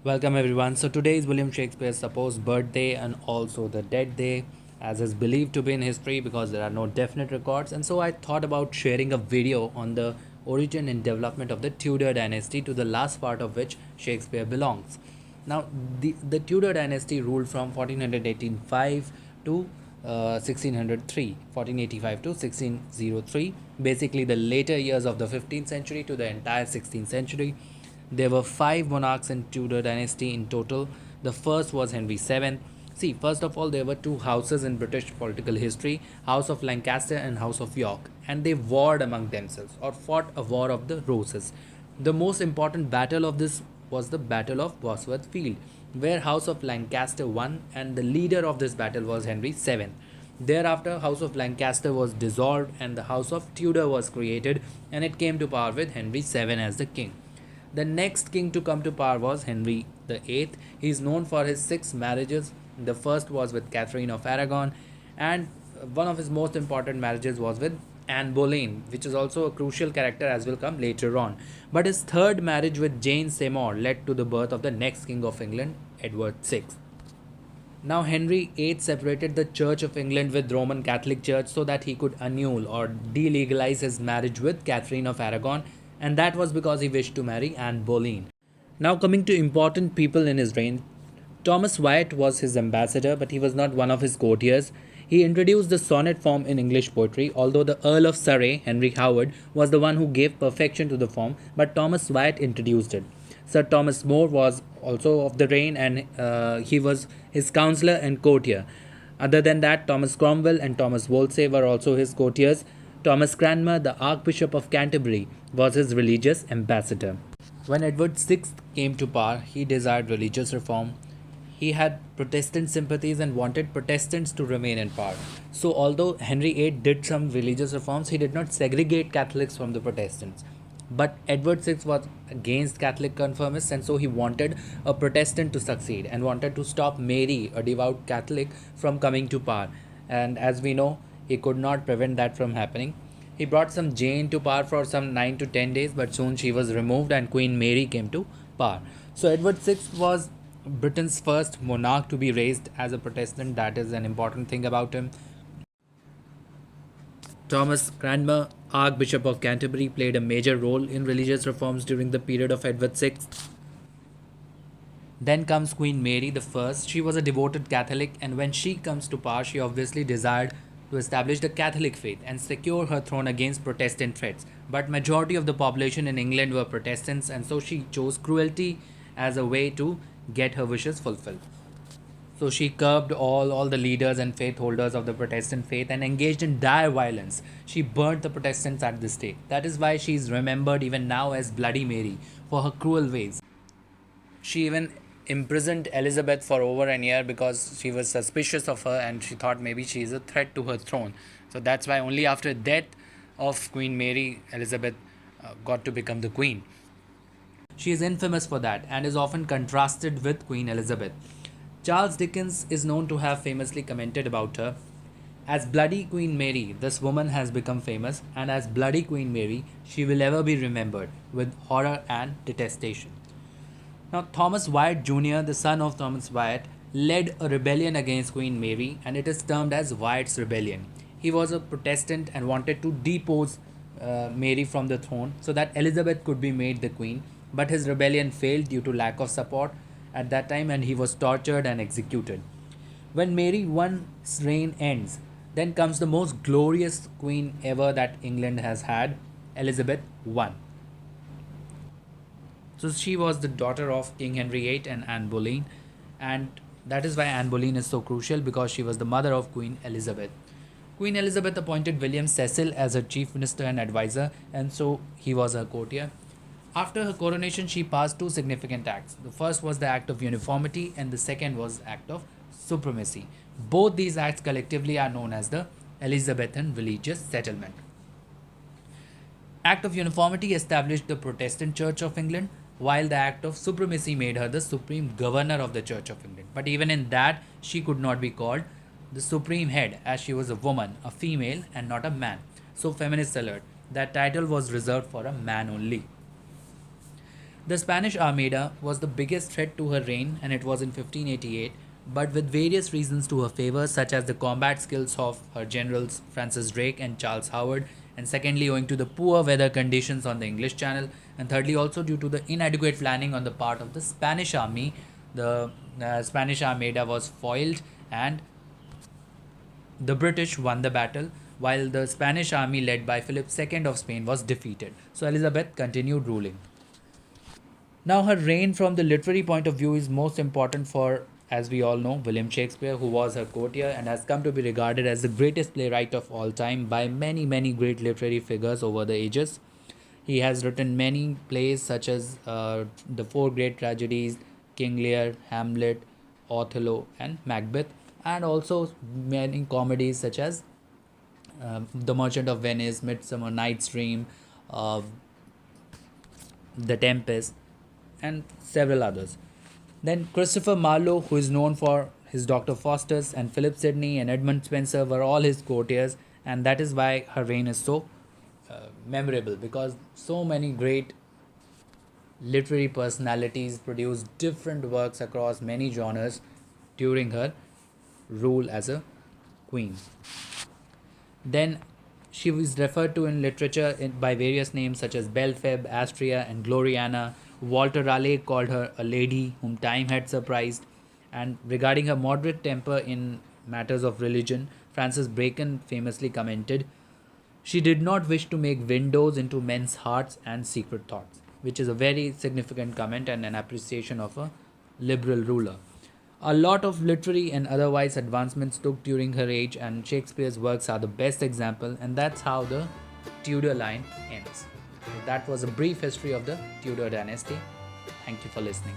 Welcome everyone. So today is William Shakespeare's supposed birthday and also the death day, as is believed to be in history because there are no definite records. And so I thought about sharing a video on the origin and development of the Tudor Dynasty, to the last part of which Shakespeare belongs. Now, the Tudor Dynasty ruled from 1485 to 1603, 1485 to 1603, basically the later years of the 15th century to the entire 16th century. There were five monarchs in Tudor dynasty in total. The first was Henry VII. See, first of all, there were two houses in British political history, House of Lancaster and House of York, and they warred among themselves or fought a war of the roses. The most important battle of this was the Battle of Bosworth Field, where House of Lancaster won, and the leader of this battle was Henry VII. Thereafter, House of Lancaster was dissolved and the House of Tudor was created, and it came to power with Henry VII as the king. The next king to come to power was Henry VIII. He is known for his six marriages. The first was with Catherine of Aragon, and one of his most important marriages was with Anne Boleyn, which is also a crucial character as will come later on. But his third marriage with Jane Seymour led to the birth of the next king of England, Edward VI. Now Henry VIII separated the Church of England with Roman Catholic Church so that he could annul or delegalize his marriage with Catherine of Aragon, and that was because he wished to marry Anne Boleyn. Now coming to important people in his reign, Thomas Wyatt was his ambassador, but he was not one of his courtiers. He introduced the sonnet form in English poetry, although the Earl of Surrey, Henry Howard, was the one who gave perfection to the form, but Thomas Wyatt introduced it. Sir Thomas More was also of the reign, and he was his counsellor and courtier. Other than that, Thomas Cromwell and Thomas Wolsey were also his courtiers. Thomas Cranmer, the Archbishop of Canterbury, was his religious ambassador. When Edward VI came to power, he desired religious reform. He had Protestant sympathies and wanted Protestants to remain in power. So, although Henry VIII did some religious reforms, he did not segregate Catholics from the Protestants. But Edward VI was against Catholic conformists, and so he wanted a Protestant to succeed and wanted to stop Mary, a devout Catholic, from coming to power. And as we know, he could not prevent that from happening. He brought some Jane to power for some 9 to 10 days, but soon she was removed and Queen Mary came to power. So Edward VI was Britain's first monarch to be raised as a Protestant. That is an important thing about him. Thomas Cranmer, Archbishop of Canterbury, played a major role in religious reforms during the period of Edward VI. Then comes Queen Mary I. She was a devoted Catholic, and when she comes to power, she obviously desired to establish the Catholic faith and secure her throne against Protestant threats. But majority of the population in England were Protestants, and so she chose cruelty as a way to get her wishes fulfilled. So she curbed all the leaders and faith holders of the Protestant faith and engaged in dire violence. She burnt the Protestants at the stake. That is why she is remembered even now as Bloody Mary for her cruel ways. She even imprisoned Elizabeth for over a year because she was suspicious of her and she thought maybe she is a threat to her throne. So that's why only after death of Queen Mary, Elizabeth got to become the queen. She is infamous for that and is often contrasted with Queen Elizabeth. Charles Dickens is known to have famously commented about her. As Bloody Queen Mary, this woman has become famous, and as Bloody Queen Mary, she will ever be remembered with horror and detestation. Now, Thomas Wyatt Jr., the son of Thomas Wyatt, led a rebellion against Queen Mary, and it is termed as Wyatt's Rebellion. He was a Protestant and wanted to depose Mary from the throne so that Elizabeth could be made the queen, but his rebellion failed due to lack of support at that time, and he was tortured and executed. When Mary I's reign ends, then comes the most glorious queen ever that England has had, Elizabeth I. So she was the daughter of King Henry VIII and Anne Boleyn, and that is why Anne Boleyn is so crucial, because she was the mother of Queen Elizabeth. Queen Elizabeth appointed William Cecil as her chief minister and advisor, and so he was her courtier. After her coronation, she passed two significant acts. The first was the Act of Uniformity, and the second was the Act of Supremacy. Both these acts collectively are known as the Elizabethan Religious Settlement. Act of Uniformity established the Protestant Church of England, while the Act of Supremacy made her the supreme governor of the Church of England. But even in that, she could not be called the supreme head, as she was a woman, a female, and not a man. So feminist alert, that title was reserved for a man only. The Spanish Armada was the biggest threat to her reign, and it was in 1588, but with various reasons to her favor, such as the combat skills of her generals Francis Drake and Charles Howard, and secondly, owing to the poor weather conditions on the English Channel, and thirdly, also due to the inadequate planning on the part of the Spanish army. The Spanish Armada was foiled, and the British won the battle, while the Spanish army led by Philip II of Spain was defeated. So Elizabeth continued ruling. Now, her reign from the literary point of view is most important for, as we all know, William Shakespeare, who was her courtier and has come to be regarded as the greatest playwright of all time by many, many great literary figures over the ages. He has written many plays such as the four great tragedies, King Lear, Hamlet, Othello, and Macbeth, and also many comedies such as The Merchant of Venice, Midsummer Night's Dream, uh, The Tempest, and several others. Then Christopher Marlowe, who is known for his Dr. Faustus, and Philip Sidney and Edmund Spenser were all his courtiers, and that is why her reign is so memorable, because so many great literary personalities produced different works across many genres during her rule as a queen. Then she was referred to in literature by various names such as Belphebe, Astrea, and Gloriana. Walter Raleigh called her a lady whom time had surprised. And regarding her moderate temper in matters of religion, Francis Bacon famously commented, "She did not wish to make windows into men's hearts and secret thoughts," which is a very significant comment and an appreciation of a liberal ruler. A lot of literary and otherwise advancements took during her age, and Shakespeare's works are the best example, and that's how the Tudor line ends. So that was a brief history of the Tudor dynasty. Thank you for listening.